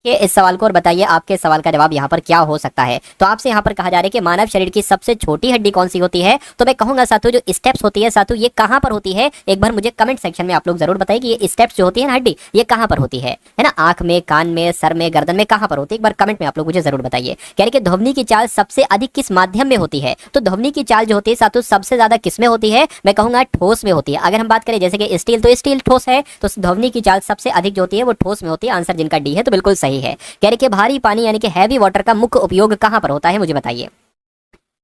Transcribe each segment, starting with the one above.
ये इस सवाल को और बताइए आपके सवाल का जवाब यहाँ पर क्या हो सकता है। तो आपसे यहाँ पर कहा जा रहा है कि मानव शरीर की सबसे छोटी हड्डी कौन सी होती है। तो मैं कहूंगा साथियों जो स्टेप्स होती है साथियों ये कहाँ पर होती है, एक बार मुझे कमेंट सेक्शन में आप लोग जरूर बताइए कि ये स्टेप्स जो होती है ना हड्डी ये कहाँ पर होती है ना, आंख में, कान में, सर में, गर्दन में, कहाँ पर होती है एक बार कमेंट में आप लोग मुझे जरूर बताइए। कह रहे कि ध्वनि की चाल सबसे अधिक किस माध्यम में होती है। तो ध्वनि की चाल जो होती है साथियों सबसे ज्यादा किस में होती है, मैं कहूंगा ठोस में होती है। अगर हम बात करें जैसे कि स्टील, तो स्टील ठोस है, तो ध्वनि की चाल सबसे अधिक जो होती है वो ठोस में होती है। आंसर जिनका डी है तो बिल्कुल सही है। कह रहे कि भारी पानी यानी कि हैवी वाटर का मुख्य उपयोग कहां पर होता है, मुझे बताइए।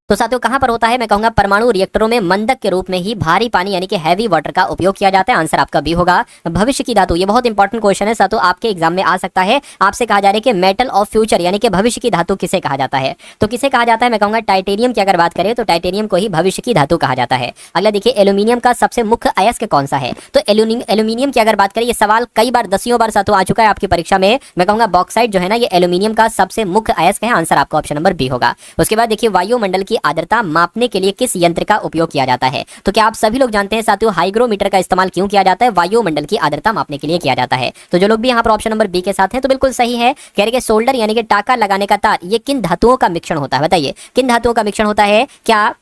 तो साथियों कहां पर होता है, मैं कहूंगा परमाणु रिएक्टरों में मंदक के रूप में ही भारी पानी यानी कि हैवी वाटर का उपयोग किया जाता है। आंसर आपका बी होगा। भविष्य की धातु, ये बहुत इंपॉर्टेंट क्वेश्चन है साथियों, आपके एग्जाम में आ सकता है। आपसे कहा जा रहा है कि मेटल ऑफ फ्यूचर यानी कि भविष्य की धातु किसे कहा जाता है। तो किसे कहा जाता है, मैं कहूंगा टाइटेनियम की अगर बात करें तो टाइटेनियम को ही भविष्य की धातु कहा जाता है। अगला देखिए एल्यूमिनियम का सबसे मुख्य अयस्क कौन सा है। तो एल्यूमिनियम की अगर बात करें, ये सवाल कई बार दसियों बार साथियों आ चुका है आपकी परीक्षा में। मैं कहूंगा बॉक्साइट जो है ना ये एल्यूमिनियम का सबसे मुख्य अयस्क है। आंसर आपका ऑप्शन नंबर बी होगा। उसके बाद देखिए वायुमंडल की आर्द्रता मापने के लिए किस यंत्र का उपयोग किया जाता है। तो क्या आप सभी लोग जानते हैं साथियों हाइग्रोमीटर का इस्तेमाल क्यों किया जाता है, वायुमंडल की आर्द्रता मापने के लिए किया जाता है। तो जो लोग भी यहाँ पर ऑप्शन नंबर बी के साथ हैं तो बिल्कुल सही है। कह रहे कि सोल्डर यानी कि टाका लगाने का तार ये किन धातुओं का मिश्रण होता है, बताइए किन धातुओं का मिश्रण होता है। क्या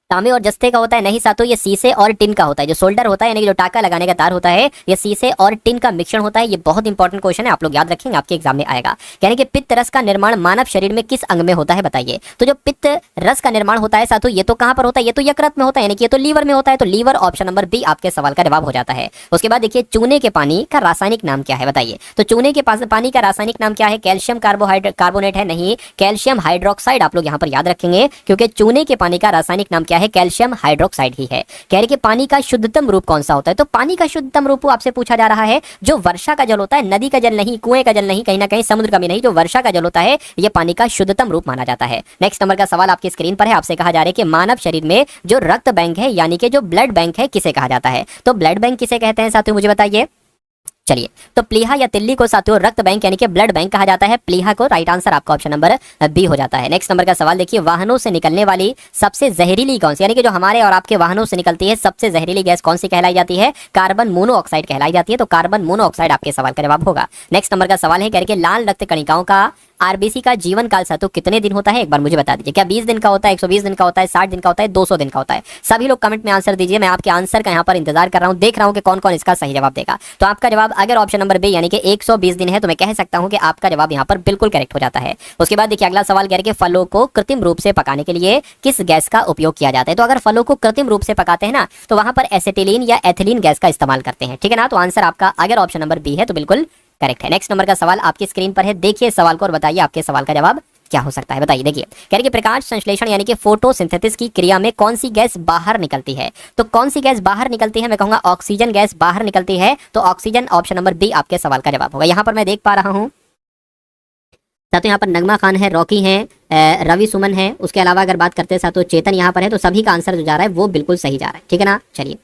तांबे और जस्ते का होता है, नहीं साथियों ये सीसे और टिन का होता है। जो सोल्डर होता है यानी कि जो टाका लगाने का तार होता है ये सीसे और टिन का मिश्रण होता है। ये बहुत इंपॉर्टेंट क्वेश्चन है, आप लोग याद रखेंगे, आपके एग्जाम में आएगा। यानी कि पित्त रस का निर्माण मानव शरीर में किस अंग में होता है, बताइए। तो जो पित्त रस का निर्माण होता है साथियों ये तो कहां पर होता है, ये तो यकृत में होता है, यानी कि ये तो लीवर में होता है। तो लीवर ऑप्शन नंबर बी आपके सवाल का जवाब हो जाता है। उसके बाद देखिए चूने के पानी का रासायनिक नाम क्या है, बताइए। तो चूने के पानी का रासायनिक नाम क्या है, कैल्शियम कार्बोनेट है, नहीं कैल्शियम हाइड्रोक्साइड आप लोग यहाँ पर याद रखेंगे, क्योंकि चूने के पानी का रासायनिक नाम क्या है, कैल्शियम हाइड्रोक्साइड ही है। कह रहे कि पानी का शुद्धतम रूप कौन सा होता है। तो पानी का शुद्धतम रूप आपसे पूछा जा रहा है जो वर्षा का जल होता है, नदी का जल नहीं, कुएं का जल नहीं, कहीं ना कहीं समुद्र का भी नहीं, जो वर्षा का जल होता है ये पानी का शुद्धतम रूप माना जाता है। नेक्स्ट नंबर का सवाल आपकी स्क्रीन पर है। आपसे कहा जा रहा है कि मानव शरीर में जो रक्त बैंक है यानी कि जो ब्लड बैंक है किसे कहा जाता है। तो ब्लड बैंक किसे कहते हैं साथियों, मुझे बताइए। चलिए तो प्लीहा या तिल्ली को साथियों रक्त बैंक यानी कि ब्लड बैंक कहा जाता है। प्लीहा को राइट आंसर आपका ऑप्शन नंबर बी हो जाता है। नेक्स्ट नंबर का सवाल देखिए वाहनों से निकलने वाली सबसे जहरीली कौन सी, यानी कि जो हमारे और आपके वाहनों से निकलती है सबसे जहरीली गैस कौन सी कहलाई जाती है, कार्बन मोनोऑक्साइड कहलाई जाती है। तो कार्बन मोनोऑक्साइड आपके सवाल का जवाब होगा। नेक्स्ट नंबर का सवाल है करके लाल रक्त कणिकाओं का आरबीसी का जीवन काल साथियों कितने दिन होता है, एक बार मुझे बता दीजिए। क्या 20 दिन का होता है, 120 दिन का होता है, 60 दिन का होता है, 200 दिन का होता है। सभी लोग कमेंट में आंसर दीजिए, मैं आपके आंसर का यहाँ पर इंतजार कर रहा हूँ, देख रहा हूँ कि कौन कौन इसका सही जवाब देगा। तो आपका जवाब अगर ऑप्शन नंबर बी यानी कि 120 दिन है तो मैं कह सकता हूँ कि आपका जवाब यहाँ पर बिल्कुल करेक्ट हो जाता है। उसके बाद देखिए अगला सवाल कह रहे कि फलों को कृत्रिम रूप से पकाने के लिए किस गैस का उपयोग किया जाता है। तो अगर फलों को कृत्रिम रूप से पकाते हैं ना तो वहां पर एसिटिलीन या एथिलीन गैस का इस्तेमाल करते हैं, ठीक है ना। तो आंसर आपका अगर ऑप्शन नंबर बी है तो बिल्कुल करेक्ट है। नेक्स्ट नंबर का सवाल आपकी स्क्रीन पर है, देखिए सवाल को और बताइए आपके सवाल का जवाब क्या हो सकता है, बताइए। देखिए कह रहे कि प्रकाश संश्लेषण यानी कि फोटोसिंथेसिस की क्रिया में कौन सी गैस बाहर निकलती है। तो कौन सी गैस बाहर निकलती है, मैं कहूंगा ऑक्सीजन गैस बाहर निकलती है। तो ऑक्सीजन ऑप्शन नंबर बी आपके सवाल का जवाब होगा। यहाँ पर मैं देख पा रहा हूँ साथियों यहाँ पर नगमा खान है, रॉकी है, रवि सुमन है, उसके अलावा अगर बात करते हैं साथियों चेतन यहाँ पर है। तो सभी का आंसर जो जा रहा है वो बिल्कुल सही जा रहा है, ठीक है ना। चलिए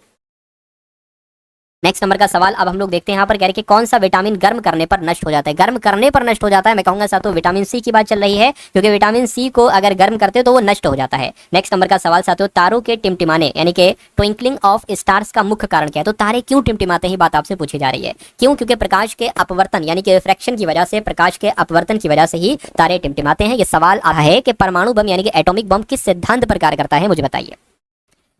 नेक्स्ट नंबर का सवाल अब हम लोग देखते हैं। यहाँ पर कह रहे कि कौन सा विटामिन गर्म करने पर नष्ट हो जाता है, गर्म करने पर नष्ट हो जाता है। मैं कहूंगा साथियों विटामिन सी की बात चल रही है, क्योंकि विटामिन सी को अगर गर्म करते हो तो वो नष्ट हो जाता है। नेक्स्ट नंबर का सवाल साथियों तारों के टिमटिमाने यानी कि ट्विंकलिंग ऑफ स्टार्स का मुख्य कारण क्या है। तो तारे क्यों टिमटिमाते हैं बात आपसे पूछी जा रही है, क्यों, क्योंकि प्रकाश के अपवर्तन यानी कि रिफ्रैक्शन की वजह से, प्रकाश के अपवर्तन की वजह से ही तारे टिमटिमाते हैं। ये सवाल आ है कि परमाणु बम यानी कि एटॉमिक बम किस सिद्धांत पर कार्य करता है, मुझे बताइए।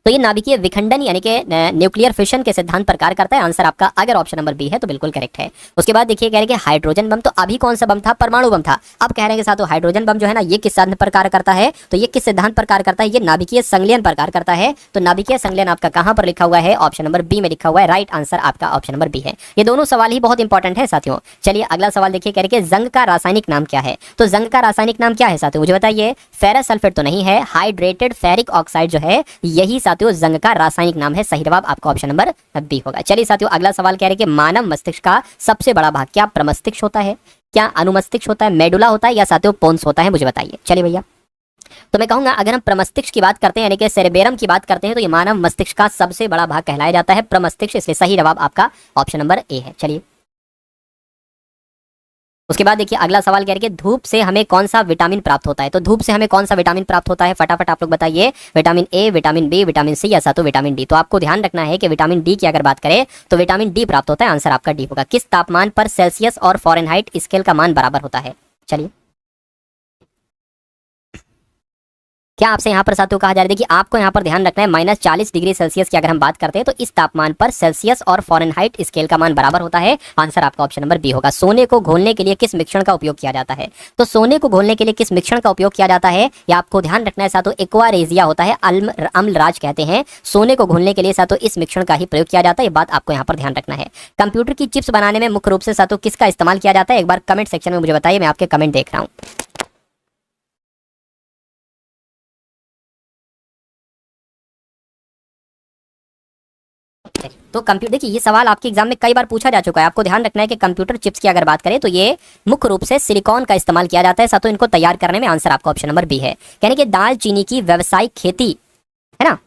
तो ये नाभिकीय विखंडन यानी कि न्यूक्लियर फिशन के सिद्धांत पर कार्य करता है। आंसर आपका अगर ऑप्शन नंबर बी है तो बिल्कुल करेक्ट है। उसके बाद देखिए कह रहे कि हाइड्रोजन बम, तो अभी कौन सा बम था, परमाणु बम था। अब कह रहे हैं कि साथियों हाइड्रोजन बम जो है ना ये किस सिद्धांत पर कार्य करता है। तो ये किस सिद्धांत पर कार्य करता है, ये नाभिकीय संलयन पर कार्य करता है। तो नाभिकीय संलयन आपका कहां पर लिखा हुआ है, ऑप्शन नंबर बी में लिखा हुआ है। राइट आंसर आपका ऑप्शन नंबर बी है। ये दोनों सवाल ही बहुत इंपॉर्टेंट है साथियों। चलिए अगला सवाल देखिए कह रहे कि जंग का रासायनिक नाम क्या है। तो जंग का रासायनिक नाम क्या है साथियों, मुझे बताइए। फेरस सल्फेट तो नहीं है, हाइड्रेटेड फेरिक ऑक्साइड जो है यही साथियों जंग का रासायनिक नाम है। सही जवाब आपका ऑप्शन नंबर बी होगा। चलिए साथियों अगला सवाल कह रहे कि मानव मस्तिष्क का सबसे बड़ा भाग क्या प्रमस्तिष्क होता है, क्या अनुमस्तिष्क होता है, मेडुला होता है या साथियों पोन्स होता है, मुझे बताइए। चलिए भैया तो मैं कहूंगा अगर हम प्रमस्तिष्क की बात करते हैं यानी कि सेरेबेरम की बात करते हैं तो ये मानव मस्तिष्क का सबसे बड़ा भाग कहलाया जाता है प्रमस्तिष्क, इसलिए सही जवाब आपका ऑप्शन नंबर ए है। चलिए उसके बाद देखिए अगला सवाल कह रहे हैं कि धूप से हमें कौन सा विटामिन प्राप्त होता है। तो धूप से हमें कौन सा विटामिन प्राप्त होता है, फटाफट आप लोग बताइए। Vitamin A, vitamin B, vitamin C या सातों विटामिन डी। तो आपको ध्यान रखना है कि विटामिन डी की अगर बात करें तो विटामिन डी प्राप्त होता है। आंसर आपका डी होगा। किस तापमान पर सेल्सियस और फॉरेनहाइट स्केल का मान बराबर होता है? चलिए, क्या आपसे यहाँ पर साथियों कहा जा रहा है, देखिए आपको यहाँ पर ध्यान रखना है -40 डिग्री सेल्सियस की अगर हम बात करते हैं तो इस तापमान पर सेल्सियस और फॉरेनहाइट स्केल का मान बराबर होता है। आंसर आपका ऑप्शन नंबर बी होगा। सोने को घोलने के लिए किस मिश्रण का उपयोग किया जाता है? तो सोने को घोलने के लिए किस मिश्रण का उपयोग किया जाता है, या आपको ध्यान रखना है साथियों, एक्वारेजिया होता है, अम्लराज कहते हैं। सोने को घोलने के लिए साथियों इस मिश्रण का ही प्रयोग किया जाता है। ये बात आपको यहाँ पर ध्यान रखना है। कंप्यूटर की चिप्स बनाने में मुख्य रूप से साथियों किसका इस्तेमाल किया जाता है? एक बार कमेंट सेक्शन में मुझे बताइए, मैं आपके कमेंट देख रहा हूँ। तो कंप्यूटर, देखिए ये सवाल आपके एग्जाम में कई बार पूछा जा चुका है। आपको ध्यान रखना है कि कंप्यूटर चिप्स की अगर बात करें तो ये मुख्य रूप से सिलिकॉन का इस्तेमाल किया जाता है साथों इनको तैयार करने में। आंसर आपका ऑप्शन नंबर बी है। यानी कि दालचीनी की व्यावसायिक खेती, है ना,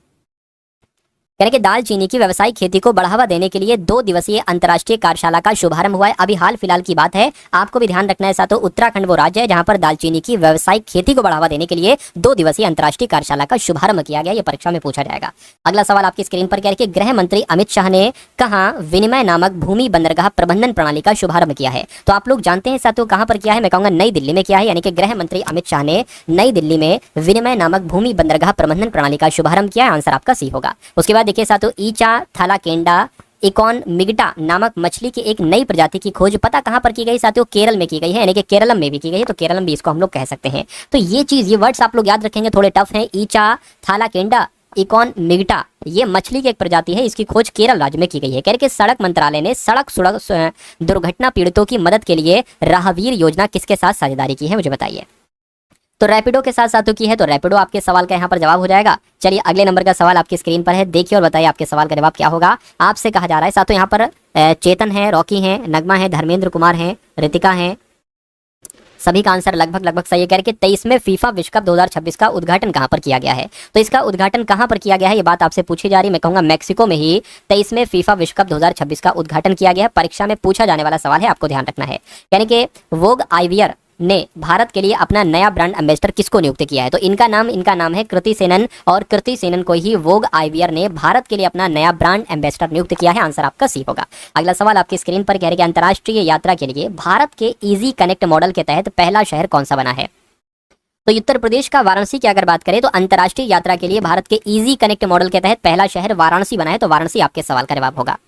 यानी कि दालचीनी की व्यावसायिक खेती को बढ़ावा देने के लिए 2 दिवसीय अंतर्राष्ट्रीय कार्यशाला का शुभारंभ हुआ है। अभी हाल फिलहाल की बात है, आपको भी ध्यान रखना है साथों, उत्तराखंड वो राज्य है जहां पर दालचीनी की व्यावसायिक खेती को बढ़ावा देने के लिए 2 दिवसीय अंतर्राष्ट्रीय कार्यशाला का शुभारंभ किया गया। ये परीक्षा में पूछा जाएगा। अगला सवाल आपकी स्क्रीन पर क्या है कि गृह मंत्री अमित शाह ने कहाँ विनिमय नामक भूमि बंदरगाह प्रबंधन प्रणाली का शुभारंभ किया है? तो आप लोग जानते हैं साथियों कहां पर किया है, मैं कहूंगा नई दिल्ली में किया है। यानी कि गृह मंत्री अमित शाह ने नई दिल्ली में विनिमय नामक भूमि बंदरगाह प्रबंधन प्रणाली का शुभारंभ किया है। आंसर आपका सी होगा। उसके बाद देखिए साथियों, ईचा थालाकेंडा इकॉन मिगटा नामक मछली की एक नई प्रजाति की खोज पता कहां पर की गई साथियों? केरल में की गई है। यानी कि केरलम में भी की गई है, तो केरलम भी इसको हम लोग कह सकते हैं। तो ये चीज, ये वर्ड्स आप लोग याद रखेंगे, थोड़े टफ हैं। ईचा थालाकेंडा इकॉन मिगटा, ये मछली की एक प्रजाति है, इसकी खोज केरल राज्य में की गई है। कह रहे कि सड़क मंत्रालय ने सड़क दुर्घटना पीड़ितों की मदद के लिए राहवीर योजना किसके साथ साझेदारी की है, मुझे बताइए। तो रैपिडो के साथ साथियों की है, तो रैपिडो आपके सवाल का यहाँ पर जवाब हो जाएगा। चलिए अगले नंबर का सवाल आपकी स्क्रीन पर है, देखिए और बताइए आपके सवाल का जवाब क्या होगा। आपसे कहा जा रहा है साथियों यहाँ पर चेतन है, रॉकी है, नगमा है, धर्मेंद्र कुमार है, रितिका है, सभी का आंसर लगभग लगभग सही है। कह रहे कि 23वें फीफा विश्व कप 2026 का उद्घाटन कहां पर किया गया है? तो इसका उद्घाटन कहां पर किया गया है, ये बात आपसे पूछी जा रही है। मैं कहूंगा मैक्सिको में ही 23वें फीफा विश्व कप 2026 का उद्घाटन किया गया है। परीक्षा में पूछा जाने वाला सवाल है, आपको ध्यान रखना है। यानी कि वोग आइवियर ने भारत के लिए अपना नया ब्रांड एम्बेसडर किसको नियुक्त किया है? तो इनका नाम है कृति सेनन, और कृति सेनन को ही वोग आइवियर ने भारत के लिए अपना नया ब्रांड एम्बेसडर नियुक्त किया है। आंसर आपका सी होगा। अगला सवाल आपकी स्क्रीन पर कह रहे हैं कि अंतर्राष्ट्रीय यात्रा के लिए भारत के इजी कनेक्ट मॉडल के तहत पहला शहर कौन सा बना है? तो उत्तर प्रदेश का वाराणसी की अगर बात करें तो अंतर्राष्ट्रीय यात्रा के लिए भारत के इजी कनेक्ट मॉडल के तहत पहला शहर वाराणसी बना है। तो वाराणसी आपके सवाल का जवाब होगा।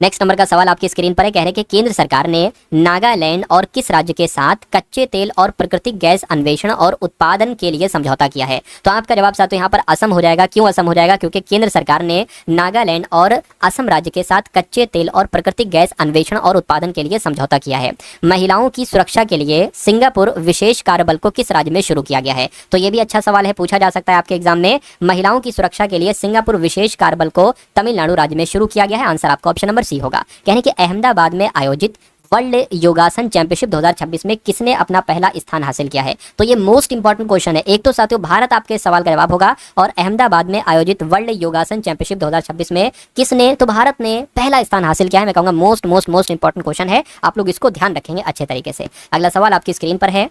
नेक्स्ट नंबर का सवाल आपकी स्क्रीन पर है, कह रहे हैं कि केंद्र सरकार ने नागालैंड और किस राज्य के साथ कच्चे तेल और प्राकृतिक गैस अन्वेषण और उत्पादन के लिए समझौता किया है? तो आपका जवाब साथियों यहाँ पर असम हो जाएगा। क्यों असम हो जाएगा? क्योंकि केंद्र सरकार ने नागालैंड और असम राज्य के साथ कच्चे तेल और प्राकृतिक गैस अन्वेषण और उत्पादन के लिए समझौता किया है। महिलाओं की सुरक्षा के लिए सिंगापुर विशेष कार्यबल को किस राज्य में शुरू किया गया है? तो ये भी अच्छा सवाल है, पूछा जा सकता है आपके एग्जाम में। महिलाओं की सुरक्षा के लिए सिंगापुर विशेष कार्यबल को तमिलनाडु राज्य में शुरू किया गया है। आंसर आपका ऑप्शन नंबर सी होगा। कहने कि अहमदाबाद में आयोजित वर्ल्ड योगासन चैंपियनशिप 2026 में किसने अपना पहला स्थान हासिल किया है? तो ये मोस्ट इंपॉर्टेंट क्वेश्चन है। एक तो साथियों भारत आपके सवाल का जवाब होगा, और अहमदाबाद में आयोजित वर्ल्ड योगासन चैंपियनशिप 2026 में किसने? तो भारत ने पहला स्थान हासिल किया है। मैं कहूंगा मोस्ट इंपॉर्टेंट क्वेश्चन है, आप लोग इसको ध्यान रखेंगे अच्छे तरीके से। अगला सवाल आपकी स्क्रीन पर है,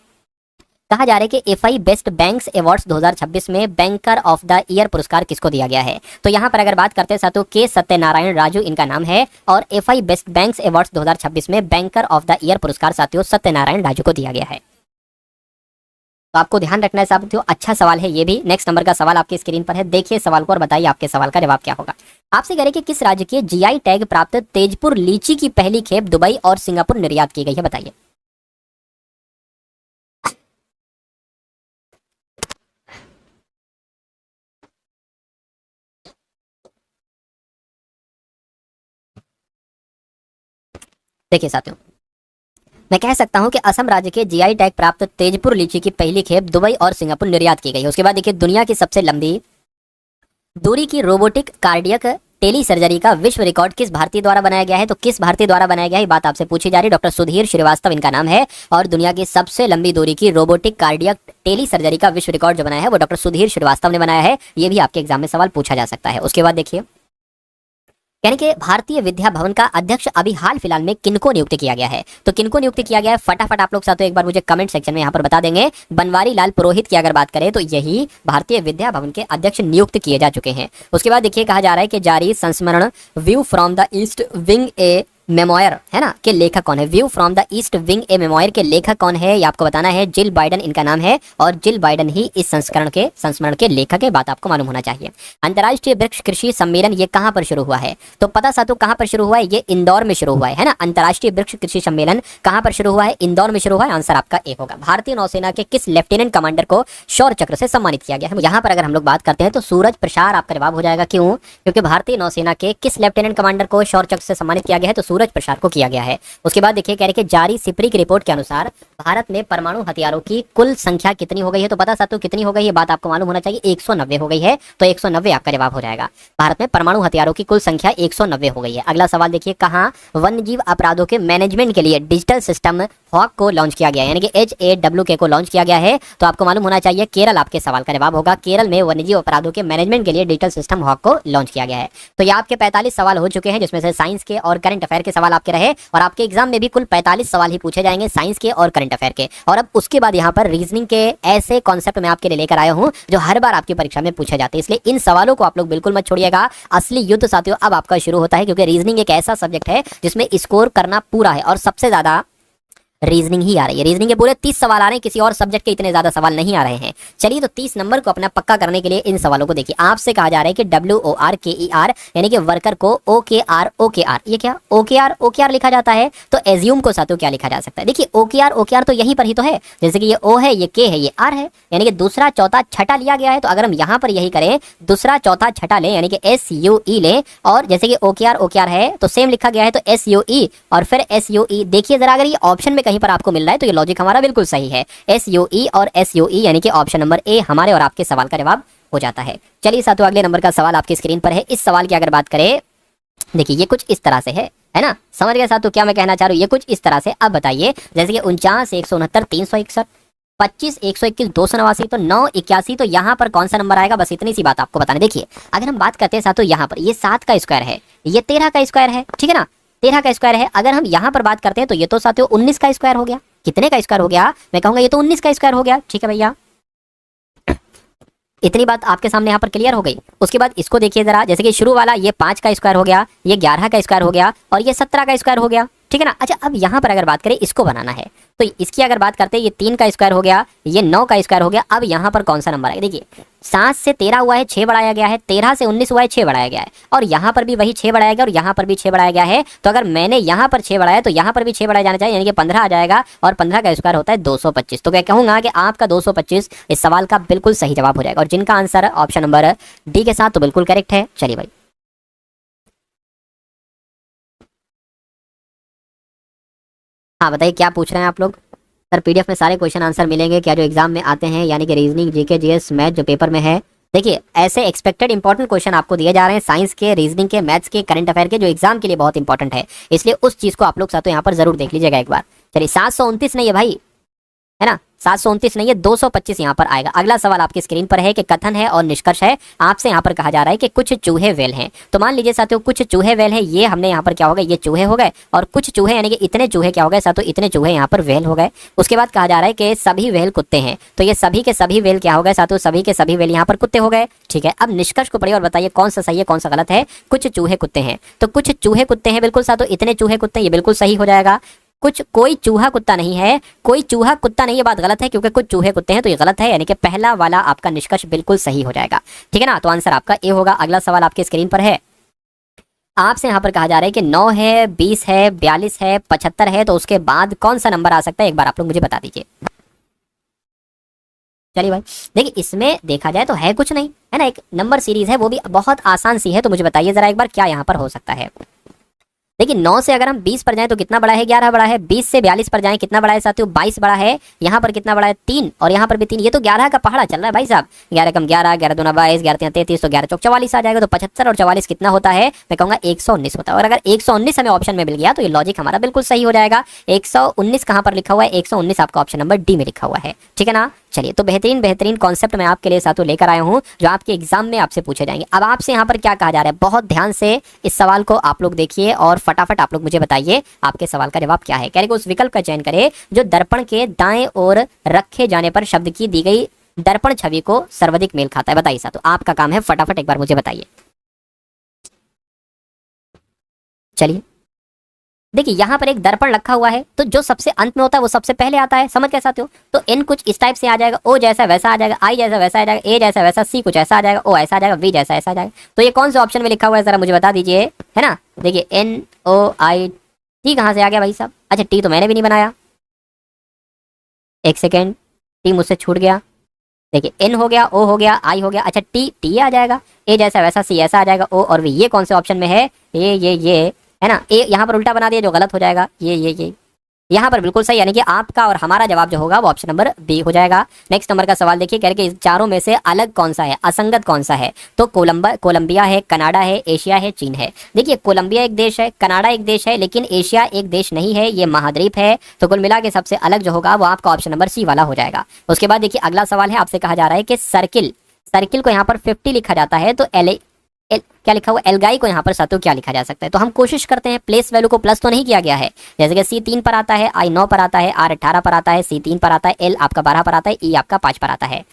कहा जा रहा है कि एफआई बेस्ट बैंक्स अवार्ड्स 2026 में बैंकर ऑफ द ईयर पुरस्कार किसको दिया गया है? तो यहां पर अगर बात करते हैं साथियों, के सत्यनारायण राजू इनका नाम है, और एफआई बेस्ट बैंक्स अवार्ड्स 2026 में बैंकर ऑफ द ईयर पुरस्कार साथियों सत्यनारायण राजू को दिया गया है। तो आपको ध्यान रखना है साथियों, अच्छा सवाल है ये भी। नेक्स्ट नंबर का सवाल आपकी स्क्रीन पर है, देखिए सवाल को और बताइए आपके सवाल का जवाब क्या होगा। आपसे कह रहे कि किस राज्य के जीआई टैग प्राप्त तेजपुर लीची की पहली खेप दुबई और सिंगापुर निर्यात की गई है, बताइए। देखिए साथियों, मैं कह सकता हूं कि असम राज्य के जीआई टैग प्राप्त तेजपुर लीची की पहली खेप दुबई और सिंगापुर निर्यात की गई है। उसके बाद देखिए, दुनिया की सबसे लंबी दूरी की रोबोटिक कार्डियक टेली सर्जरी का विश्व रिकॉर्ड किस भारतीय द्वारा बनाया गया है? तो किस भारतीय द्वारा बनाया गया है, बात आपसे पूछी जा रही है। डॉक्टर सुधीर श्रीवास्तव इनका नाम है, और दुनिया की सबसे लंबी दूरी की रोबोटिक कार्डियक टेली सर्जरी का विश्व रिकॉर्ड जो बनाया है वो डॉक्टर सुधीर श्रीवास्तव ने बनाया है। ये भी आपके एग्जाम में सवाल पूछा जा सकता है। उसके बाद देखिए, यानी कि भारतीय विद्या भवन का अध्यक्ष अभी हाल फिलहाल में किनको नियुक्त किया गया है? तो किनको नियुक्त किया गया है फटाफट आप लोग साथों एक बार मुझे कमेंट सेक्शन में यहाँ पर बता देंगे। बनवारी लाल पुरोहित की अगर बात करें तो यही भारतीय विद्या भवन के अध्यक्ष नियुक्त किए जा चुके हैं। उसके बाद देखिए कहा जा रहा है कि जारी संस्मरण view from the east wing A memoir है ना के लेखक कौन है? View from the east wing A memoir के लेखक कौन है ये आपको बताना है। जिल बाइडन इनका नाम है और जिल बाइडन ही इस संस्मरण के लेखक है, बात आपको मालूम होना चाहिए। अंतर्राष्ट्रीय वृक्ष कृषि सम्मेलन ये कहां पर शुरू हुआ है? तो पता साथों कहां पर शुरू हुआ है? ये इंदौर में शुरू हुआ है ना। अंतर्राष्ट्रीय वृक्ष कृषि सम्मेलन कहां पर शुरू हुआ है? इंदौर में शुरू हुआ है। आंसर आपका ए होगा। भारतीय नौसेना के किस लेफ्टिनेंट कमांडर को शौर्य चक्र से सम्मानित किया गया है? यहाँ पर अगर हम लोग बात करते हैं तो सूरज प्रसाद आपका जवाब हो जाएगा। क्यों? क्योंकि भारतीय नौसेना के किस लेफ्टिनेंट कमांडर को शौर्य चक्र से सम्मानित किया गया है? तो सूरज प्रसाद को किया गया है। उसके बाद देखिए कह रहे कि जारी सिपरी की रिपोर्ट के अनुसार भारत में परमाणु हथियारों की कुल संख्या कितनी हो गई है? तो पता साथियों कितनी हो गई है बात आपको मालूम होना चाहिए। 190 हो गई है। तो 190 आपका जवाब हो जाएगा। भारत में परमाणु हथियारों की कुल संख्या 190 हो गई है। अगला सवाल देखिए कहां वन्यजीव अपराधों के मैनेजमेंट के लिए डिजिटल सिस्टम हॉक को लॉन्च किया गया है? यानी कि HAWK को लॉन्च किया गया है। तो आपको मालूम होना चाहिए केरल आपके सवाल का जवाब होगा। केरल में वन्यजीव अपराधों के मैनेजमेंट के लिए डिजिटल सिस्टम हॉक को लॉन्च किया गया है। तो ये आपके 45 सवाल हो चुके हैं जिसमें से साइंस के और करंट अफेयर के सवाल आपके रहे और आपके एग्जाम में भी कुल 45 सवाल ही पूछे जाएंगे साइंस के और करंट अफेयर के। और अब उसके बाद यहाँ पर रीजनिंग के ऐसे कॉन्सेप्ट मैं आपके लिए लेकर आया हूँ जो हर बार आपकी परीक्षा में पूछे जाते हैं, इसलिए इन सवालों को आप लोग बिल्कुल मत छोड़िएगा। असली युद्ध साथियों अब आपका शुरू होता है क्योंकि रीजनिंग एक ऐसा सब्जेक्ट है जिसमें स्कोर करना पूरा है और सबसे ज्यादा रीजनिंग ही आ रही है। रीजनिंग के पूरे 30 सवाल आ रहे हैं, किसी और सब्जेक्ट के इतने ज्यादा सवाल नहीं आ रहे हैं। चलिए तो 30 नंबर को अपना पक्का करने के लिए इन सवालों को देखिए। आपसे कहा जा रहा है कि WORKER यानी कि वर्कर को OKR ये क्या OKR लिखा जाता है? तो एज्यूम को साथियों क्या लिखा जा सकता है? देखिए OKR तो यहीं पर ही तो है। जैसे कि ये O है, ये K है, ये R है, यानी कि दूसरा चौथा छठा लिया गया है। तो अगर हम यहाँ पर यही करें दूसरा चौथा छठा ले यानी कि SUE ले और जैसे कि OKR है तो सेम लिखा गया है तो SUE और फिर SUE। देखिए जरा अगर ये ऑप्शन में कहीं पर आपको मिल रहा है तो ये लॉजिक हमारा बिल्कुल सही है। SUE और SUE यानी कि ऑप्शन नंबर ए हमारे और आपके सवाल का जवाब हो जाता है। चलिए साथियों अगले नंबर का सवाल आपकी स्क्रीन पर है। इस सवाल की अगर बात करें देखिए ये कुछ इस तरह से है ना। समझ गए साथियों क्या मैं कहना चाह रहा हूँ? ये कुछ इस तरह से। अब बताइए जैसे कि 49 169 361 25 121 289 तो 981 तो यहाँ पर कौन सा नंबर आएगा? बस इतनी सी बात आपको बताना। देखिए अगर हम बात करते हैं साथियों यहाँ पर ये 7 का स्क्वायर है, ये 13 का स्क्वायर है, ठीक है ना, 13 का स्क्वायर है। अगर हम यहाँ पर बात करते हैं तो ये तो साथियों 19 का स्क्वायर हो गया। कितने का स्क्वायर हो गया? मैं कहूंगा ये तो 19 का स्क्वायर हो गया। ठीक है भैया, इतनी बात आपके सामने यहाँ पर क्लियर हो गई। उसके बाद इसको देखिए जरा, जैसे कि शुरू वाला ये 5 का स्क्वायर हो गया, ये 11 का स्क्वायर हो गया और ये 17 का स्क्वायर हो गया, ठीक है ना। अच्छा अब यहाँ पर अगर बात करें इसको बनाना है तो इसकी अगर बात करते हैं ये 3 का स्क्वायर हो गया, ये 9 का स्क्वायर हो गया। अब यहाँ पर कौन सा नंबर है? देखिए 7 से 13 हुआ है, 6 बढ़ाया गया है, 13 से 19 हुआ है, 6 बढ़ाया गया है और यहाँ पर भी वही 6 बढ़ाया गया और यहाँ पर भी 6 बढ़ाया गया है। तो अगर मैंने यहाँ पर 6 बढ़ाया तो यहाँ पर भी 6 बढ़ाया जाना चाहिए, यानी कि 15 आ जाएगा और 15 का स्क्वायर होता है 225। तो मैं कहूँगा कि आपका 225 इस सवाल का बिल्कुल सही जवाब हो जाएगा और जिनका आंसर ऑप्शन नंबर डी के साथ तो बिल्कुल करेक्ट है। चलिए भाई हाँ बताइए क्या पूछ रहे हैं आप लोग? सर PDF में सारे क्वेश्चन आंसर मिलेंगे क्या जो एग्जाम में आते हैं, यानी कि रीजनिंग GK GS मैथ जो पेपर में है? देखिए ऐसे एक्सपेक्टेड इंपॉर्टेंट क्वेश्चन आपको दिए जा रहे हैं साइंस के, रीजनिंग के, मैथ्स के, करंट अफेयर के, जो एग्जाम के लिए बहुत इंपॉर्टेंट है, इसलिए उस चीज को आप लोग साथ यहाँ पर जरूर देख लीजिएगा एक बार। चलिए 729 नहीं है भाई, है ना, 729 नहीं है, 225 यहाँ पर आएगा। अगला सवाल आपकी स्क्रीन पर है कि कथन है और निष्कर्ष है। आपसे यहाँ पर कहा जा रहा है कि कुछ चूहे वेल हैं। तो मान लीजिए साथियों कुछ चूहे वेल है, ये हमने यहाँ पर क्या हो गए, ये चूहे हो गए और कुछ चूहे यानी कि इतने चूहे क्या हो गए साथियों, इतने चूहे यहाँ पर वेल हो गए। उसके बाद कहा जा रहा है कि सभी वेल कुत्ते हैं। तो ये सभी के सभी वेल क्या हो गए साथियों, सभी के सभी वेल यहाँ पर कुत्ते हो गए। ठीक है, अब निष्कर्ष को पढ़िए और बताइए कौन सा सही है कौन सा गलत है। कुछ चूहे कुत्ते हैं, तो कुछ चूहे कुत्ते हैं बिल्कुल साथियों, इतने चूहे कुत्ते, ये बिल्कुल सही हो जाएगा। कुछ कोई चूहा कुत्ता नहीं है, कोई चूहा कुत्ता नहीं, ये बात गलत है क्योंकि कुछ चूहे कुत्ते हैं, तो ये गलत है, यानी कि पहला वाला आपका निष्कर्ष बिल्कुल सही हो जाएगा। ठीक है ना, तो आंसर आपका ए होगा। अगला सवाल आपके स्क्रीन पर है। आपसे यहाँ पर कहा जा रहा है कि 9 है, 20 है, 42 है, 75 है, तो उसके बाद कौन सा नंबर आ सकता है, एक बार आप लोग मुझे बता दीजिए। चलिए भाई देखिए इसमें देखा जाए तो है कुछ नहीं, है ना, एक नंबर सीरीज है, वो भी बहुत आसान सी है। तो मुझे बताइए जरा एक बार क्या यहाँ पर हो सकता है। देखिए 9 से अगर हम 20 पर जाएं तो कितना बड़ा है, 11 बड़ा है। 20 से 42 पर जाएं कितना बड़ा है साथियों, 22 बड़ा है। यहाँ पर कितना बड़ा है, 3, और यहाँ पर भी 3। ये तो 11 का पहाड़ा चल रहा है भाई साहब। 11 कम 11, 11 दूना 22, 11 3 33, तो 11 चौक 44 आ जाएगा। तो 75 और 44 कितना होता है, मैं कहूँगा 119 होता है। और अगर 119 हमें ऑप्शन में मिल गया तो ये लॉजिक हमारा बिल्कुल सही हो जाएगा। 119 कहाँ पर लिखा हुआ है, 119 आपका ऑप्शन नंबर डी में लिखा हुआ है। ठीक है ना, चलिए, तो बेहतरीन बेहतरीन कॉन्सेप्ट मैं आपके लिए साथों लेकर आया हूँ जो आपके एग्जाम में आपसे पूछे जाएंगे। अब आपसे यहाँ पर क्या कहा जा रहा है, बहुत ध्यान से इस सवाल को आप लोग देखिए और फटाफट आप लोग मुझे बताइए आपके सवाल का जवाब क्या है। कह रहे कि उस विकल्प का चयन करें जो दर्पण के दाएं ओर रखे जाने पर शब्द की दी गई दर्पण छवि को सर्वाधिक मेल खाता है। बताइए साथों, आपका काम है फटाफट एक बार मुझे बताइए। चलिए देखिए, यहाँ पर एक दर्पण रखा हुआ है, तो जो सबसे अंत में होता है वो सबसे पहले आता है। समझ कैसे आते हो? तो एन कुछ इस टाइप से आ जाएगा, ओ जैसा वैसा आ जाएगा, आई जैसा वैसा आ जाएगा, ए जैसा वैसा, सी कुछ ऐसा आ जाएगा, ओ ऐसा आ जाएगा, वी जैसा ऐसा आ जाएगा। तो ये कौन से ऑप्शन में लिखा हुआ है जरा मुझे बता दीजिए, है ना। देखिए एन ओ आई, टी कहाँ से आ गया भाई साहब? अच्छा टी तो मैंने भी नहीं बनाया, एक सेकेंड, टी मुझसे छूट गया। देखिए एन हो गया, ओ हो गया, आई हो गया, अच्छा टी टी आ जाएगा, ए जैसा वैसा, सी ऐसा आ जाएगा, ओ और वी। ये कौन से ऑप्शन में है? ये है ना। ए यहाँ पर उल्टा बना दिया जो गलत हो जाएगा, ये यहाँ पर बिल्कुल सही, यानी कि आपका और हमारा जवाब जो होगा वो ऑप्शन नंबर बी हो जाएगा। नेक्स्ट नंबर का सवाल देखिए, कह रहे कि इस चारों में से अलग कौन सा है, असंगत कौन सा है? तो कोलंबिया है, कनाडा है, एशिया है, चीन है। देखिए कोलंबिया एक देश है, कनाडा एक देश है, लेकिन एशिया एक देश नहीं है, ये महाद्वीप है। तो कुल मिला के सबसे अलग जो होगा वो आपका ऑप्शन नंबर सी वाला हो जाएगा। उसके बाद देखिए अगला सवाल है, आपसे कहा जा रहा है कि सर्किल सर्किल को यहाँ पर 50 लिखा जाता है, तो क्या लिखा हुआ एलगाई को यहाँ पर सातों क्या लिखा जा सकता है? तो हम कोशिश करते हैं, प्लेस वैल्यू को प्लस तो नहीं किया गया है, जैसे कि सी 3 पर आता है, आई 9 पर आता है, आर 18 पर आता है, सी 3 पर आता है, एल आपका 12 पर आता है, ई आपका 5 पर आता है।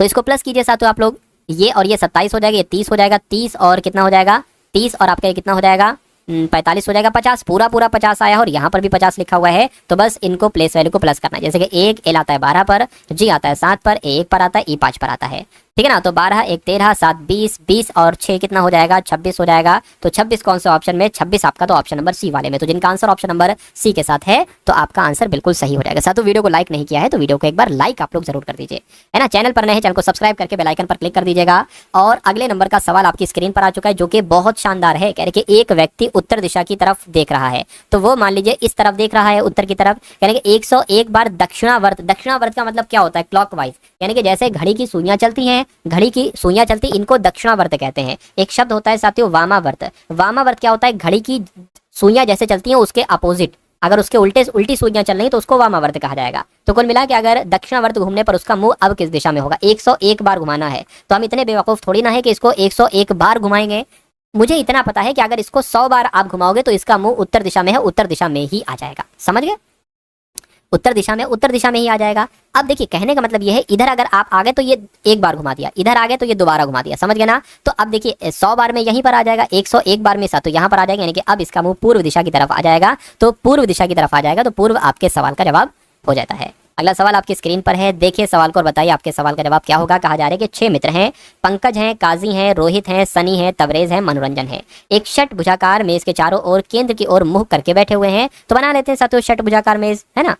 तो इसको प्लस कीजिए सातों आप लोग, ये और ये 27 हो जाएगा, ये 30 हो जाएगा, 30 और कितना हो जाएगा, 30 और आपका ये कितना हो जाएगा, 45 हो जाएगा, 50 पूरा पूरा 50 आया और यहाँ पर भी 50 लिखा हुआ है। तो बस इनको प्लेस वैल्यू को प्लस करना है, जैसे कि एक एल आता है 12 पर, जी आता है 7 पर, ए 1 पर आता है, ई 5 पर आता है, ठीक है ना। तो 12 1 13 7 20 20 और 6 कितना हो जाएगा, 26 हो जाएगा। तो 26 कौन सा ऑप्शन में? 26 आपका तो ऑप्शन नंबर सी वाले में। तो जिनका आंसर ऑप्शन नंबर सी के साथ है तो आपका आंसर बिल्कुल सही हो जाएगा। साथों वीडियो को लाइक नहीं किया है तो वीडियो को एक बार लाइक आप लोग जरूर कर दीजिए, है ना। चैनल पर नए हैं, चैनल को सब्सक्राइब करके बेल आइकन पर क्लिक कर दीजिएगा। और अगले नंबर का सवाल आपकी स्क्रीन पर आ चुका है जो कि बहुत शानदार है। कह रहे कि एक व्यक्ति उत्तर दिशा की तरफ देख रहा है, तो वो मान लीजिए इस तरफ देख रहा है, उत्तर की तरफ। यानी कि 101 बार दक्षिणावर्त, दक्षिणावर्त का मतलब क्या होता है? क्लॉकवाइज, यानी कि जैसे घड़ी की सुइयां चलती हैं, घड़ी की सुइयां चलती, इनको दक्षिणावर्त कहते हैं। एक शब्द होता है साथियों वामावर्त। वामावर्त क्या होता है? घड़ी की सुइयां जैसे चलती हैं उसके अपोजिट, अगर उसके उल्टी सुइयां चल रही तो उसको वामावर्त कहा जाएगा। तो कुल मिला के अगर दक्षिणावर्त घूमने पर उसका मुंह अब किस दिशा में होगा? 101 बार घुमाना है, तो हम इतने बेवकूफ थोड़ी ना है कि इसको 101 बार घुमाएंगे। मुझे इतना पता है कि अगर इसको 100 बार आप घुमाओगे तो इसका मुंह उत्तर दिशा में है, उत्तर दिशा में ही आ जाएगा। समझ गए? उत्तर दिशा में ही आ जाएगा। अब देखिए कहने का मतलब ये है, इधर अगर आप आ गए तो ये एक बार घुमा दिया, इधर आ गए तो ये दोबारा घुमा दिया, समझ गए ना। तो अब देखिए 100 बार में यहीं पर आ जाएगा, 101 बार में तो यहाँ पर आ जाएगा, यानी कि अब इसका मुंह पूर्व दिशा की तरफ आ जाएगा। तो पूर्व दिशा की तरफ आ जाएगा तो पूर्व आपके सवाल का जवाब हो जाता है। अगला सवाल आपकी स्क्रीन पर है, देखिए सवाल को और बताइए आपके सवाल का जवाब क्या होगा। कहा जा रहा है कि 6 मित्र हैं, पंकज हैं, काजी हैं, रोहित हैं, सनी हैं, तबरेज हैं, मनोरंजन है। एक षटभुजाकार मेज के चारों ओर केंद्र की ओर मुंह करके बैठे हुए हैं। तो बना लेते हैं साथियों षटभुजाकार मेज, है ना।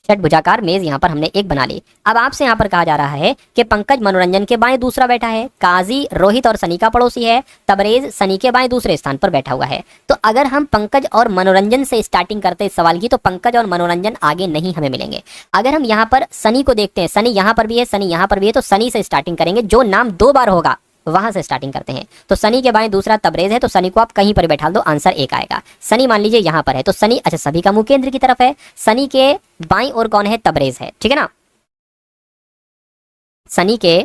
षटभुजाकार मेज यहाँ पर हमने एक बना ली। अब आपसे यहाँ पर कहा जा रहा है कि पंकज मनोरंजन के बाएं दूसरा बैठा है, काजी रोहित और सनी का पड़ोसी है, तबरेज सनी के बाएं दूसरे स्थान पर बैठा हुआ है। तो अगर हम पंकज और मनोरंजन से स्टार्टिंग करते इस सवाल की, तो पंकज और मनोरंजन आगे नहीं हमें मिलेंगे। अगर हम यहाँ पर सनी को देखते हैं, सनी यहाँ पर भी है, सनी यहाँ पर भी है, तो सनी से स्टार्टिंग करेंगे, जो नाम 2 बार होगा वहां से स्टार्टिंग करते हैं। तो सनी के बाएं दूसरा तबरेज है, तो सनी को आप कहीं पर बैठा दो, आंसर एक आएगा। सनी मान लीजिए यहां पर है, तो सनी, अच्छा सभी का मुंह केंद्र की तरफ है, सनी के बाईं ओर कौन है? तबरेज है, ठीक है ना। सनी के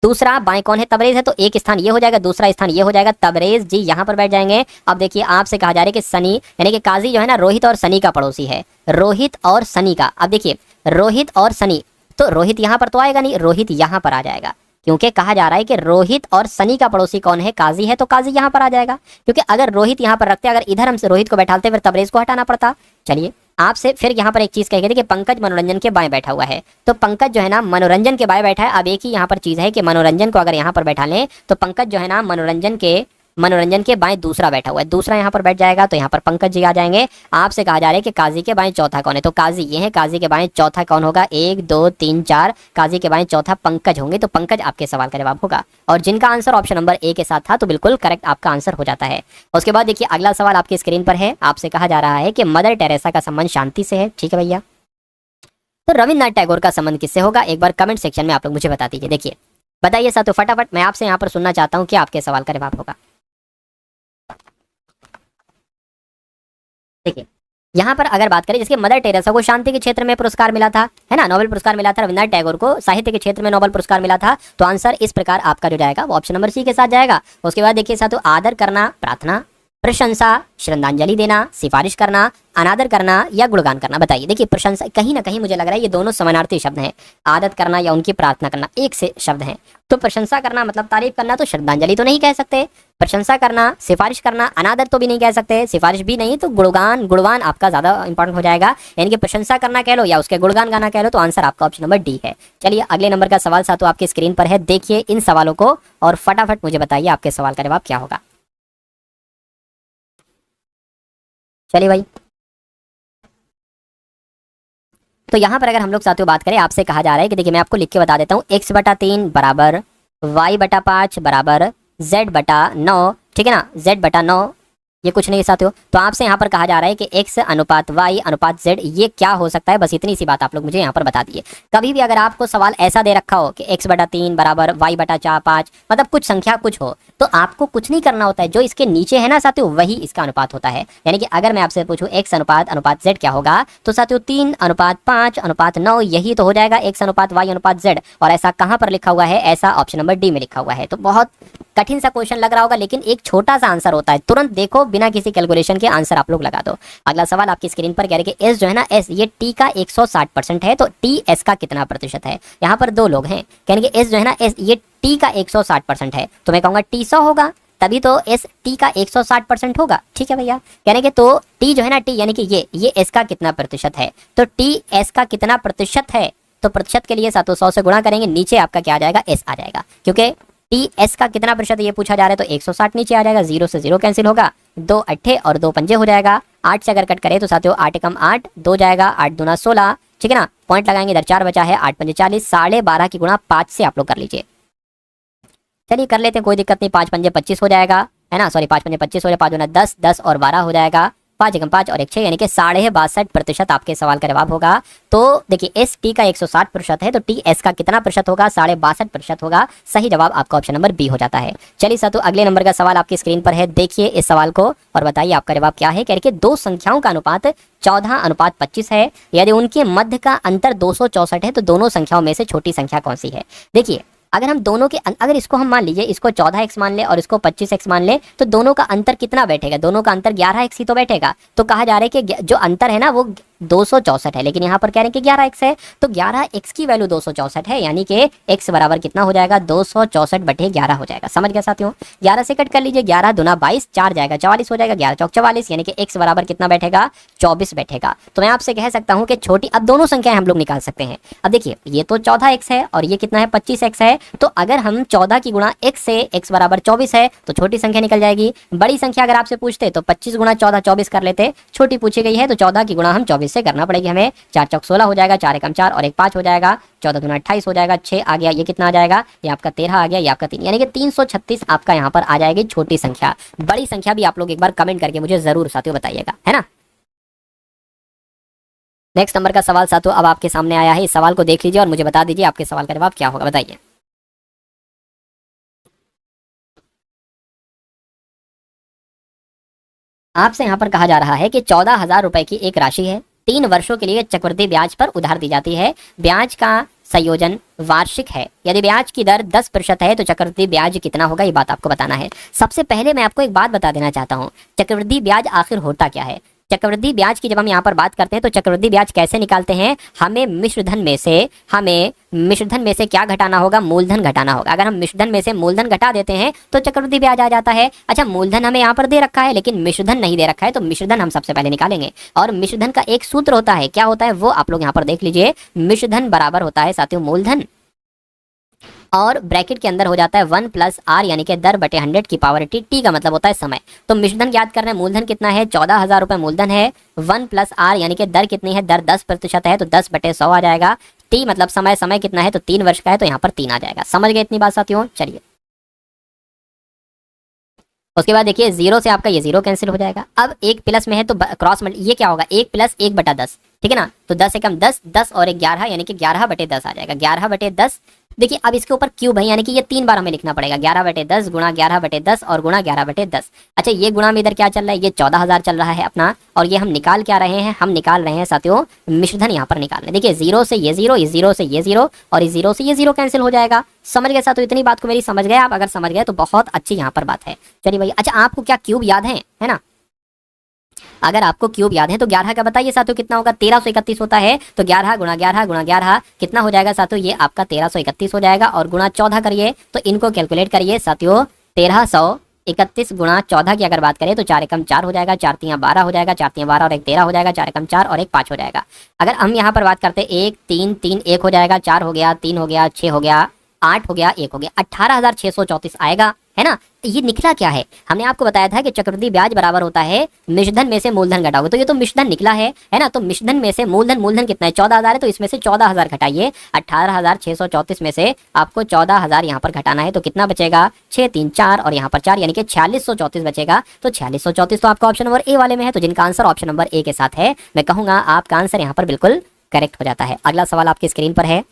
दूसरा बाएं कौन है? तबरेज है, तो एक स्थान ये हो जाएगा, दूसरा स्थान ये हो जाएगा, तबरेज जी यहां पर बैठ जाएंगे। अब देखिए आपसे कहा जा रहा है कि सनी यानी कि काजी जो है ना रोहित और सनी का पड़ोसी है, रोहित और सनी का। अब देखिए रोहित और सनी, तो रोहित यहां पर तो आएगा नहीं, रोहित यहां पर आ जाएगा, क्योंकि कहा जा रहा है कि रोहित और सनी का पड़ोसी कौन है? काजी है, तो काजी यहां पर आ जाएगा। क्योंकि अगर रोहित यहां पर रखते, अगर इधर हम रोहित को बैठाते फिर तबरेज को हटाना पड़ता। चलिए आपसे फिर यहाँ पर एक चीज कह गई थी कि पंकज मनोरंजन के बाएं बैठा हुआ है, तो पंकज जो है ना मनोरंजन के बाएं बैठा है। अब एक ही यहाँ पर चीज है कि मनोरंजन को अगर यहाँ पर बैठा लें तो पंकज जो है ना मनोरंजन के बाएं दूसरा बैठा हुआ है, दूसरा यहाँ पर बैठ जाएगा, तो यहाँ पर पंकज जी आ जाएंगे। आपसे कहा जा रहा है कि काजी के बाएं चौथा कौन है? तो काजी ये है, काजी के बाएं चौथा कौन होगा? 1 2 3 4, काजी के बाएं चौथा पंकज होंगे, तो पंकज आपके सवाल का जवाब होगा। और जिनका आंसर ऑप्शन नंबर ए के साथ था तो बिल्कुल करेक्ट आपका आंसर हो जाता है। उसके बाद देखिए अगला सवाल आपकी स्क्रीन पर है, आपसे कहा जा रहा है कि मदर टेरेसा का संबंध शांति से है, ठीक है भैया। तो रविन्द्रनाथ टैगोर का संबंध किससे होगा? एक बार कमेंट सेक्शन में आप लोग मुझे बता दीजिए। देखिए बताइए साथियों फटाफट, मैं आपसे यहाँ पर सुनना चाहता हूँ कि आपके सवाल का जवाब होगा। देखिए यहाँ पर अगर बात करें, जिसके मदर टेरेसा को शांति के क्षेत्र में पुरस्कार मिला था, है ना, नोबेल पुरस्कार मिला था, रविन्द्रनाथ टैगोर को साहित्य के क्षेत्र में नोबेल पुरस्कार मिला था, तो आंसर इस प्रकार आपका जो जाएगा वो ऑप्शन नंबर सी के साथ जाएगा। उसके बाद देखिए साथियों, आदर करना, प्रार्थना, प्रशंसा, श्रद्धांजलि देना, सिफारिश करना, अनादर करना या गुणगान करना। बताइए, देखिए प्रशंसा कहीं ना कहीं मुझे लग रहा है ये दोनों समानार्थी शब्द हैं। आदत करना या उनकी प्रार्थना करना एक से शब्द हैं। तो प्रशंसा करना मतलब तारीफ करना, तो श्रद्धांजलि तो नहीं कह सकते। प्रशंसा करना, सिफारिश करना, अनादर तो भी नहीं कह सकते, सिफारिश भी नहीं, तो गुणगान, गुणवान आपका ज्यादा इंपॉर्टेंट हो जाएगा। यानी कि प्रशंसा करना कह लो या उसके गुणगान गाना कह लो, तो आंसर आपका ऑप्शन नंबर डी है। चलिए अगले नंबर का सवाल साथियों आपकी स्क्रीन पर है, देखिए इन सवालों को और फटाफट मुझे बताइए आपके सवाल का जवाब क्या होगा। चलिए भाई, तो यहां पर अगर हम लोग साथियों बात करें, आपसे कहा जा रहा है कि देखिए मैं आपको लिख के बता देता हूं, x/3 बराबर y/5 बराबर z/9, ठीक है ना, z/9, ये कुछ नहीं साथियों। तो आपसे यहाँ पर कहा जा रहा है कि x अनुपात y अनुपात z ये क्या हो सकता है, बस इतनी सी बात आप लोग मुझे यहाँ पर बता दीजिए। कभी भी अगर आपको सवाल ऐसा दे रखा हो कि x/3 बराबर y/5 मतलब कुछ संख्या कुछ हो, तो आपको कुछ नहीं करना होता है, जो इसके नीचे है ना साथियों वही इसका अनुपात होता है। यानी कि अगर मैं आपसे पूछूं x अनुपात अनुपात z क्या होगा, तो साथियों 3 अनुपात 5 अनुपात 9 यही तो हो जाएगा x अनुपात y अनुपात z। और ऐसा कहाँ पर लिखा हुआ है, ऐसा ऑप्शन नंबर डी में लिखा हुआ है। तो बहुत कठिन सा क्वेश्चन लग रहा होगा, लेकिन एक छोटा सा आंसर होता है, तुरंत देखो बिना किसी कैलकुलेशन के आंसर आप लोग लगा दो। अगला सवाल आपकी स्क्रीन पर कह रहे कि एस जो है ना, एस ये टी का 160% है, तो टी एस का कितना प्रतिशत है। यहाँ पर दो लोग हैं, कहने कि एस जो है ना, एस ये टी का 160% है, तो मैं कहूंगा टी 100 होगा, तभी तो एस टी का 160% होगा। ठीक है भैया, कहने के तो टी जो है ना, टी यानी कि ये एस का कितना प्रतिशत है, तो टी एस का कितना प्रतिशत है, तो प्रतिशत के लिए 700 से गुणा करेंगे, नीचे आपका क्या आ जाएगा, एस आ जाएगा, क्योंकि टी एस का कितना प्रतिशत ये पूछा जा रहा है, तो 160 नीचे आ जाएगा, 0 से 0 कैंसिल होगा, 2 अट्ठे और 2 पंजे हो जाएगा, 8 से अगर कट करें तो साथियों 8 कम 8 2 जाएगा, 8 दूना 16, ठीक है ना, पॉइंट लगाएंगे, इधर 4 बचा है, 8 पंजे 40, 12.5 की गुणा 5 से आप लोग कर लीजिए। चलिए कर लेते हैं, कोई दिक्कत नहीं, 5 पंजे 25 हो जाएगा, है ना, सॉरी 5 पंजे 25 हो जाएगा, 5 दूना 10, 10 और 12 हो जाएगा, 5 एकम 5 और 1 6, यानी कि 62.5% आपके सवाल का जवाब होगा। तो देखिए एस टी का 160% है, तो टी एस का कितना प्रतिशत होगा, 62.5% होगा। सही जवाब आपका ऑप्शन नंबर बी हो जाता है। चलिए साथियों अगले नंबर का सवाल आपकी स्क्रीन पर है, देखिए इस सवाल को और बताइए आपका जवाब क्या है। कह रहे कि दो संख्याओं का अनुपात 14:25 है, यदि उनके मध्य का अंतर 264 है, तो दोनों संख्याओं में से छोटी संख्या कौन सी है। देखिए अगर हम दोनों के अगर इसको हम मान लीजिए, इसको 14x मान ले और इसको 25x मान ले, तो दोनों का अंतर कितना बैठेगा, दोनों का अंतर 11x ही तो बैठेगा। तो कहा जा रहा है कि जो अंतर है ना वो 264 है, लेकिन यहाँ पर कह रहे हैं कि 11x है, तो 11x की वैल्यू 264 है, यानी कि x बराबर कितना हो जाएगा, 264/11 हो जाएगा। समझ गया साथियों, 11 से कट कर लीजिए, 11 दूना 22, 4 जाएगा 44 हो जाएगा, 11 चौक 44, यानी कि x बराबर कितना बैठेगा, 24 बैठेगा। तो मैं आपसे कह सकता हूँ कि छोटी, अब दोनों संख्याएं हम लोग निकाल सकते हैं। अब देखिए ये तो 14x है और ये कितना है 25x है, तो अगर हम 14 की गुणा x से x बराबर 24 है, तो छोटी संख्या निकल जाएगी। बड़ी संख्या अगर आपसे पूछते तो 25 गुणा 14 24 कर लेते, छोटी पूछी गई है तो 14 की गुणा हम 24 से करना पड़ेगी हमें। 4 चौक 16 हो जाएगा, 4 एकम 4 और 1 5 हो जाएगा, 14 दूना 28 हो जाएगा, 6 आ गया, ये कितना आ जाएगा, ये आपका 13 आ गया, ये आपका 3, यानी कि 336 आपका यहाँ पर आ जाएगी छोटी संख्या। बड़ी संख्या भी आप लोग एक बार कमेंट करके मुझे जरूर साथियों बताइएगा, है ना। नेक्स्ट नंबर का सवाल साथियों अब आपके सामने आया है, इस सवाल को देख लीजिए और मुझे बता दीजिए आपके सवाल का जवाब क्या होगा, बताइए। आपसे यहाँ पर कहा जा रहा है कि 14,000 रुपए की एक राशि है, 3 वर्षों के लिए चक्रवृद्धि ब्याज पर उधार दी जाती है, ब्याज का संयोजन वार्षिक है, यदि ब्याज की दर 10% है तो चक्रवृद्धि ब्याज कितना होगा, ये बात आपको बताना है। सबसे पहले मैं आपको एक बात बता देना चाहता हूँ, चक्रवृद्धि ब्याज आखिर होता क्या है। चक्रवृद्धि ब्याज की जब हम यहाँ पर बात करते हैं तो चक्रवृद्धि ब्याज कैसे निकालते हैं, हमें मिश्रधन में से क्या घटाना होगा, मूलधन घटाना होगा। अगर हम मिश्रधन में से मूलधन घटा देते हैं तो चक्रवृद्धि ब्याज आ जाता है। अच्छा मूलधन हमें यहाँ पर दे रखा है लेकिन मिश्रधन नहीं दे रखा है, तो मिश्रधन हम सबसे पहले निकालेंगे। और मिश्रधन का एक सूत्र होता है, क्या होता है वो आप लोग यहाँ पर देख लीजिए, मिश्रधन बराबर होता है साथियों मूलधन और ब्रैकेट के अंदर हो जाता है 1 + r, यानी कि दर बटे 100 की पावर टी, टी का मतलब होता है समय। तो मिश्रधन याद करना है, मूलधन कितना है, 14,000 रुपए मूलधन है, 1 + r यानी कि दर कितनी है, दर 10% है, तो 10/100 आ जाएगा। टी मतलब समय, समय कितना है तो 3 वर्ष का है, तो यहाँ पर 3 आ जाएगा। समझ गए इतनी बात साथियों। चलिए उसके बाद देखिए 0 से आपका ये 0 कैंसिल हो जाएगा। अब 1 प्लस में है तो क्रॉस ये क्या होगा, 1 + 1/10, ठीक है ना। तो 10 एकम 10, 10 और 11 यानी कि 11/10 आ जाएगा। 11/10 देखिए अब इसके ऊपर क्यूब है, यानी कि ये 3 बार हमें लिखना पड़ेगा। 11/10 गुणा 11/10 और गुणा 11/10। अच्छा ये गुणा में इधर क्या चल रहा है, ये 14,000 चल रहा है अपना। और ये हम निकाल क्या रहे हैं, हम निकाल रहे हैं साथियों मिश्रधन यहाँ पर निकाल रहे हैं। देखिए 0 से ये 0, इस 0 से ये 0 और इस 0 से ये 0 कैंसिल हो जाएगा। समझ गए साथियों, इतनी बात को मेरी समझ गए आप? अगर समझ गए तो बहुत अच्छी यहाँ पर बात है। चलिए भैया, अच्छा आपको क्या क्यूब याद है ना? अगर आपको क्यूब याद है तो 11 का बताइए साथियों कितना होगा। 1331 होता है, तो 11 गुणा 11 गुणा 11 कितना हो जाएगा साथियों, ये आपका 1331 हो जाएगा। और गुणा 14 करिए, तो इनको कैलकुलेट करिए साथियों। 1331 गुणा 14 की अगर बात करें तो 4 एकम 4 हो जाएगा, 4 तियां 12 हो जाएगा, 4 तियां 12 और 1 13 हो जाएगा, 4 एकम 4 और 1 5 हो जाएगा। अगर हम यहाँ पर बात करते 1 3 3 1 हो जाएगा, 4 हो गया, 3 हो गया, 6 हो गया, 8 हो गया, 1 हो गया, 18,634 आएगा, है ना? ये निकला क्या है, हमने आपको बताया था कि चक्रवृद्धि ब्याज बराबर होता है मिश्रधन में से मूलधन घटाओगे, तो ये तो मिश्रधन निकला है ना? तो मिश्रधन में से मूलधन कितना है, 14,000 है, तो इसमें से 14,000 घटाइए। 18,634 में से आपको 14,000 यहाँ पर घटाना है, तो कितना बचेगा, 6 3 4 और यहाँ पर 4 यानी कि 4634 बचेगा। तो 4634 तो आपका ऑप्शन नंबर ए वाले में है, तो जिनका आंसर ऑप्शन नंबर ए के साथ है, मैं कहूंगा आपका आंसर यहाँ पर बिल्कुल करेक्ट हो जाता है। अगला सवाल आपकी स्क्रीन पर है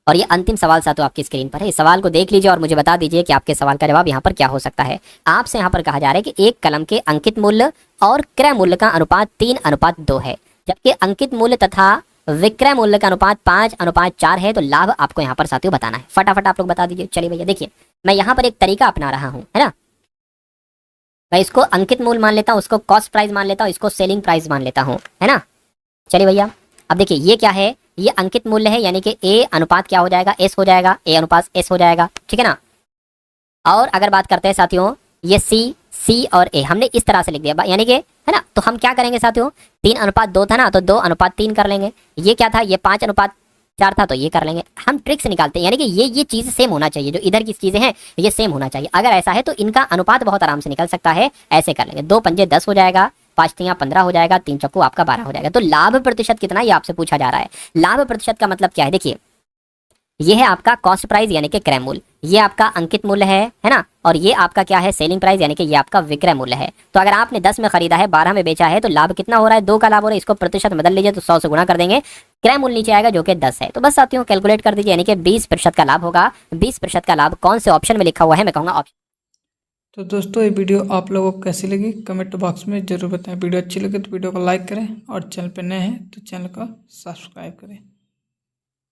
और ये अंतिम सवाल साथियों आपकी स्क्रीन पर है। इस सवाल को देख लीजिए और मुझे बता दीजिए कि आपके सवाल का जवाब यहाँ पर क्या हो सकता है। आपसे यहाँ पर कहा जा रहा है कि एक कलम के अंकित मूल्य और क्रय मूल्य का अनुपात 3:2 है, जबकि अंकित मूल्य तथा विक्रय मूल्य का अनुपात 5:4 है। तो लाभ आपको यहाँ पर साथियों बताना है। फटाफट आप लोग बता दीजिए। चलिए भैया देखिए, मैं यहाँ पर एक तरीका अपना रहा हूँ, है ना? मैं इसको अंकित मूल्य मान लेता हूँ, उसको कॉस्ट प्राइस मान लेता हूँ, इसको सेलिंग प्राइस मान लेता हूँ, है ना? चलिए भैया, अब देखिए ये क्या है, ये अंकित मूल्य है, यानी कि ए अनुपात क्या हो जाएगा, एस हो जाएगा, ए अनुपात एस हो जाएगा, ठीक है ना? और अगर बात करते हैं साथियों, ये सी और ए हमने इस तरह से लिख दिया, यानी कि, है ना? तो हम क्या करेंगे साथियों, 3:2 था ना, तो 2:3 कर लेंगे। ये क्या था, ये 5:4 था, तो ये कर लेंगे। हम ट्रिक से निकालते हैं, यानी कि ये चीज सेम होना चाहिए, जो इधर की चीजें हैं ये सेम होना चाहिए। अगर ऐसा है तो इनका अनुपात बहुत आराम से निकल सकता है। ऐसे कर लेंगे, 2 पंजे 10 हो जाएगा, 5 तियां 15 हो जाएगा, 3 चक्कू आपका 12 हो जाएगा। तो लाभ प्रतिशत कितना, ये आपसे पूछा जा रहा है। लाभ प्रतिशत का मतलब क्या है, देखिए ये है आपका कॉस्ट प्राइस यानी कि क्रय मूल्य, ये आपका अंकित मूल्य है ना? और ये आपका क्या है, सेलिंग प्राइस यानी कि ये आपका विक्रय मूल्य है। तो अगर आपने 10 में खरीदा है, 12 में बेचा है, तो लाभ कितना हो रहा है, 2 का लाभ हो रहा है। इसको प्रतिशत बदल लीजिए तो 100 से गुणा कर देंगे, क्रय मूल्य नीचे आएगा जो कि 10 है। तो बस साथियों कैलकुलेट कर दीजिए, यानी कि 20% का लाभ होगा। 20% का लाभ कौन से ऑप्शन में लिखा हुआ है, मैं कहूँगा ऑप्शन। तो दोस्तों ये वीडियो आप लोगों को कैसी लगी कमेंट बॉक्स में ज़रूर बताएं। वीडियो अच्छी लगे तो वीडियो को लाइक करें और चैनल पर नए हैं तो चैनल को सब्सक्राइब करें।